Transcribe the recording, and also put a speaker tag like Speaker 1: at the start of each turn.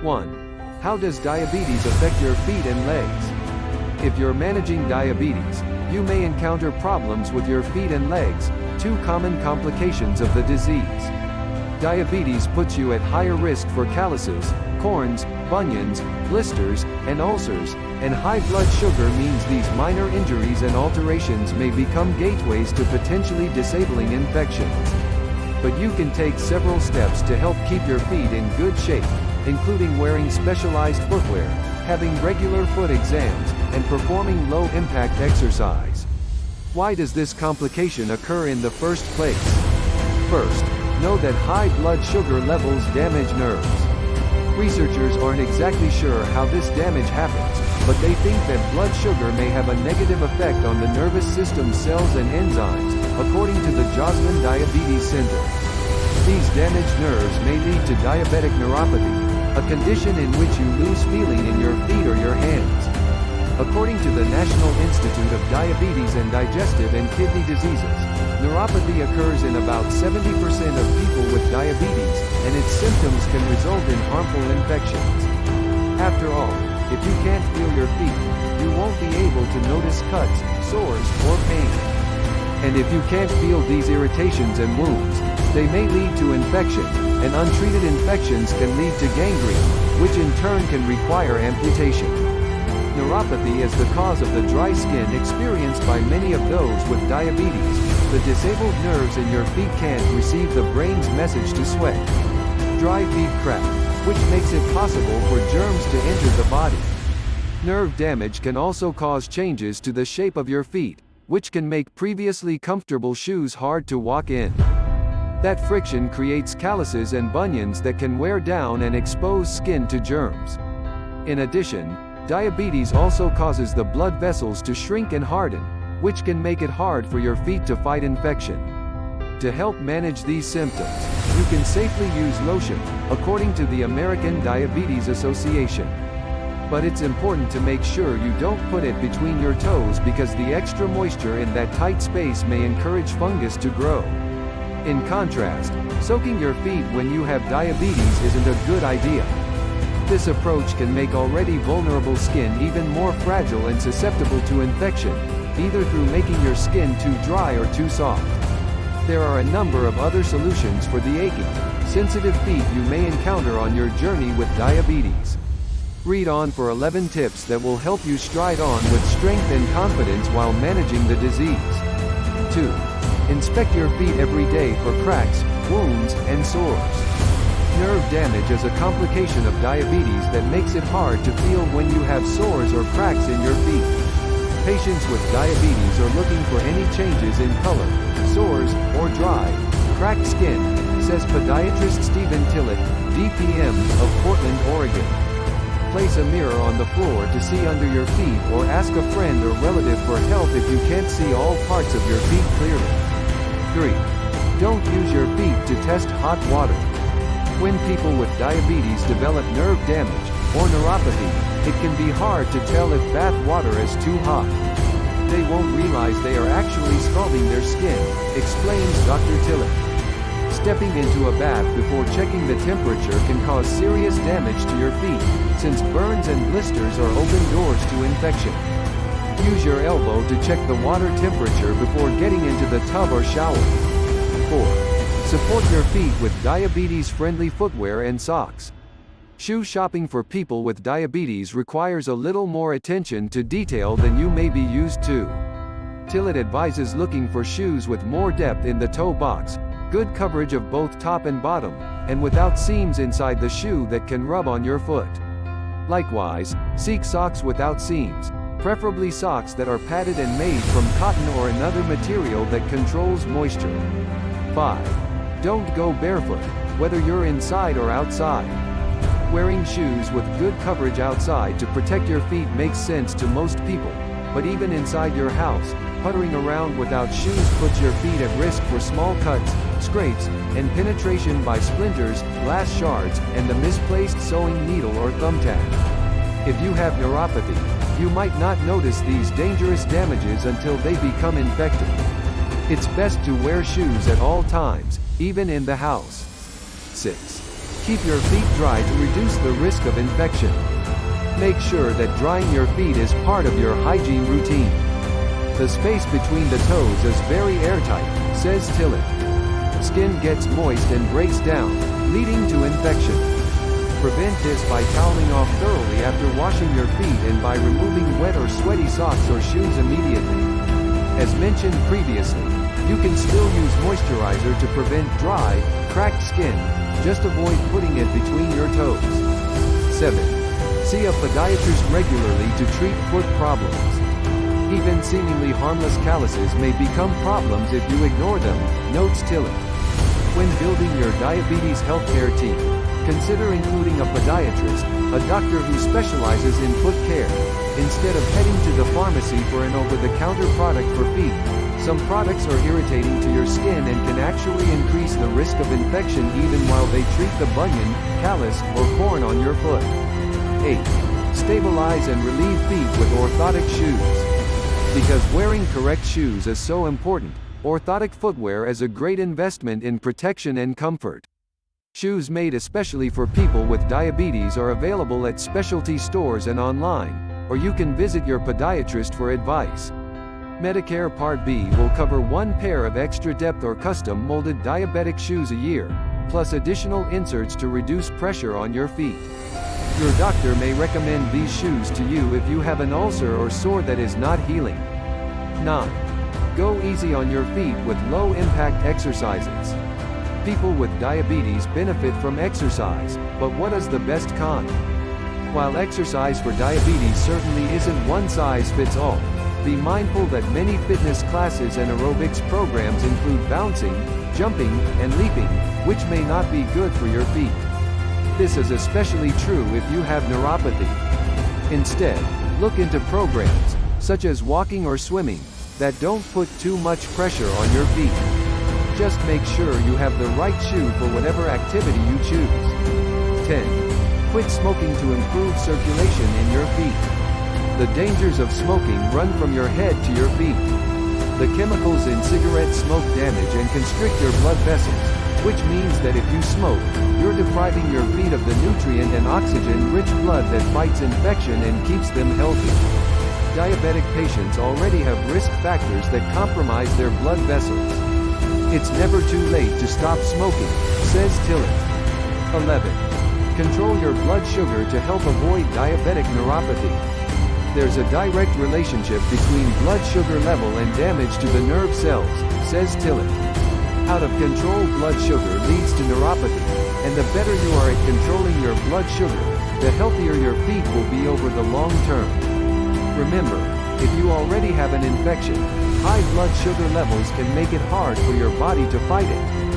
Speaker 1: 1. How does diabetes affect your feet and legs? If you're managing diabetes, you may encounter problems with your feet and legs, two common complications of the disease. Diabetes puts you at higher risk for calluses, corns, bunions, blisters, and ulcers, and high blood sugar means these minor injuries and alterations may become gateways to potentially disabling infections. But you can take several steps to help keep your feet in good shape, including wearing specialized footwear, having regular foot exams, and performing low-impact exercise. Why does this complication occur in the first place? First, know that high blood sugar levels damage nerves. Researchers aren't exactly sure how this damage happens, but they think that blood sugar may have a negative effect on the nervous system cells and enzymes, according to the Joslin Diabetes Center. These damaged nerves may lead to diabetic neuropathy, a condition in which you lose feeling in your feet or your hands. According to the National Institute of Diabetes and Digestive and Kidney Diseases, neuropathy occurs in about 70% of people with diabetes, and its symptoms can result in harmful infections. After all, if you can't feel your feet, you won't be able to notice cuts, sores, or pain. And if you can't feel these irritations and wounds, they may lead to infection, and untreated infections can lead to gangrene, which in turn can require amputation. Neuropathy is the cause of the dry skin experienced by many of those with diabetes. The disabled nerves in your feet can't receive the brain's message to sweat. Dry feet crack, which makes it possible for germs to enter the body. Nerve damage can also cause changes to the shape of your feet, which can make previously comfortable shoes hard to walk in. That friction creates calluses and bunions that can wear down and expose skin to germs. In addition, diabetes also causes the blood vessels to shrink and harden, which can make it hard for your feet to fight infection. To help manage these symptoms, you can safely use lotion, according to the American Diabetes Association. But it's important to make sure you don't put it between your toes because the extra moisture in that tight space may encourage fungus to grow. In contrast, soaking your feet when you have diabetes isn't a good idea. This approach can make already vulnerable skin even more fragile and susceptible to infection, either through making your skin too dry or too soft. There are a number of other solutions for the aching, sensitive feet you may encounter on your journey with diabetes. Read on for 11 tips that will help you stride on with strength and confidence while managing the disease. 2. Inspect your feet every day for cracks, wounds, and sores. Nerve damage is a complication of diabetes that makes it hard to feel when you have sores or cracks in your feet. Patients with diabetes are looking for any changes in color, sores, or dry, cracked skin, says podiatrist Stephen Tillett, DPM, of Portland, Oregon. Place a mirror on the floor to see under your feet or ask a friend or relative for help if you can't see all parts of your feet clearly. 3. Don't use your feet to test hot water. When people with diabetes develop nerve damage, or neuropathy, it can be hard to tell if bath water is too hot. They won't realize they are actually scalding their skin, explains Dr. Tillett. Stepping into a bath before checking the temperature can cause serious damage to your feet, since burns and blisters are open doors to infection. Use your elbow to check the water temperature before getting into the tub or shower. 4. Support your feet with diabetes-friendly footwear and socks. Shoe shopping for people with diabetes requires a little more attention to detail than you may be used to. Tillett advises looking for shoes with more depth in the toe box, good coverage of both top and bottom, and without seams inside the shoe that can rub on your foot. Likewise, seek socks without seams, preferably socks that are padded and made from cotton or another material that controls moisture. 5. Don't go barefoot, whether you're inside or outside. Wearing shoes with good coverage outside to protect your feet makes sense to most people, but even inside your house, puttering around without shoes puts your feet at risk for small cuts, scrapes, and penetration by splinters, glass shards, and the misplaced sewing needle or thumbtack. If you have neuropathy, you might not notice these dangerous damages until they become infected. It's best to wear shoes at all times, even in the house. 6. Keep your feet dry to reduce the risk of infection. Make sure that drying your feet is part of your hygiene routine. The space between the toes is very airtight, says Tillett. Skin gets moist and breaks down, leading to infection. Prevent this by toweling off thoroughly after washing your feet and by removing wet or sweaty socks or shoes immediately. As mentioned previously, you can still use moisturizer to prevent dry, cracked skin, just avoid putting it between your toes. 7. See a podiatrist regularly to treat foot problems. Even seemingly harmless calluses may become problems if you ignore them, notes Tillett. When building your diabetes healthcare team, consider including a podiatrist, a doctor who specializes in foot care, instead of heading to the pharmacy for an over-the-counter product for feet. Some products are irritating to your skin and can actually increase the risk of infection even while they treat the bunion, callus, or corn on your foot. 8. Stabilize and relieve feet with orthotic shoes. Because wearing correct shoes is so important, orthotic footwear is a great investment in protection and comfort. Shoes made especially for people with diabetes are available at specialty stores and online, or you can visit your podiatrist for advice. Medicare Part B will cover one pair of extra depth or custom molded diabetic shoes a year, plus additional inserts to reduce pressure on your feet. Your doctor may recommend these shoes to you if you have an ulcer or sore that is not healing. 9. Go easy on your feet with low-impact exercises. People with diabetes benefit from exercise, but what is the best kind? While exercise for diabetes certainly isn't one size fits all, be mindful that many fitness classes and aerobics programs include bouncing, jumping, and leaping, which may not be good for your feet. This is especially true if you have neuropathy. Instead, look into programs, such as walking or swimming, that don't put too much pressure on your feet. Just make sure you have the right shoe for whatever activity you choose. 10. Quit smoking to improve circulation in your feet. The dangers of smoking run from your head to your feet. The chemicals in cigarette smoke damage and constrict your blood vessels, which means that if you smoke, you're depriving your feet of the nutrient and oxygen-rich blood that fights infection and keeps them healthy. Diabetic patients already have risk factors that compromise their blood vessels. It's never too late to stop smoking, says Tillett. 11. Control your blood sugar to help avoid diabetic neuropathy. There's a direct relationship between blood sugar level and damage to the nerve cells, says Tillett. Out of control blood sugar leads to neuropathy, and the better you are at controlling your blood sugar, the healthier your feet will be over the long term. Remember, if you already have an infection, high blood sugar levels can make it hard for your body to fight it.